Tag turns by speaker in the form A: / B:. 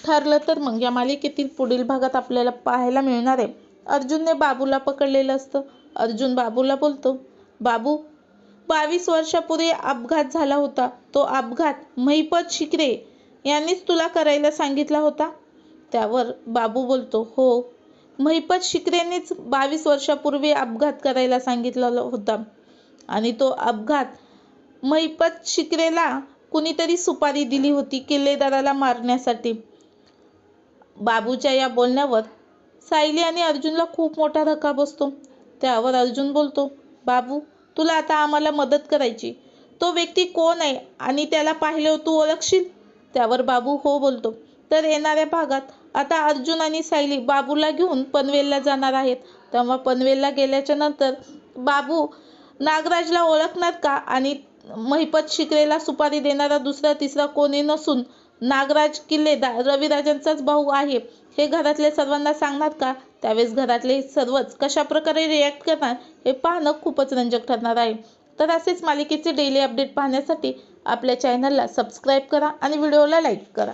A: ठरलं तर मग या मालिकेतील पुढील भागात आपल्याला पाहायला मिळणार आहे अर्जुनने बाबूला पकडलेलं असतं। अर्जुन बाबूला बोलतो, बाबू 22 वर्षापूर्वी अपघात झाला होता, तो अपघात महिपत शिकरे यांनीच तुला करायला सांगितला होता? त्यावर बाबू बोलतो, हो, महिपत शिकरेंनीच 22 वर्षापूर्वी अपघात करायला सांगितला होता आणि तो अपघात महिपत शिकरेला कुणीतरी सुपारी दिली होती किल्लेदाराला मारण्यासाठी। बाबूच्या या बोलण्यावर सायली आणि अर्जुनला खूप मोठा धक्का बसतो। त्यावर अर्जुन बोलतो, बाबू तुला आता आम्हाला मदत करायची, तो व्यक्ती कोण आहे आणि त्याला पाहिल्यावर तू ओळखशील? त्यावर बाबू हो बोलतो। तर येणाऱ्या भागात आता अर्जुन आणि सायली बाबूला घेऊन पनवेलला जाणार आहेत। तेव्हा पनवेलला गेल्याच्या नंतर बाबू नागराजला ओळखणार का आणि महिपत शिकरेला सुपारी देणारा दुसरा तिसरा कोणी नसून नागराज किल्लेदार रविराजांचाच भाऊ आहे हे घरातल्या सर्वांना सांगणार का? त्यावेळेस घरातले सर्वच कशा प्रकारे रिॲक्ट करणार हे पाहणं खूपच रंजक ठरणार आहे। तर असेच मालिकेचे डेली अपडेट पाहण्यासाठी आपल्या चॅनलला सबस्क्राईब करा आणि व्हिडिओला लाईक करा।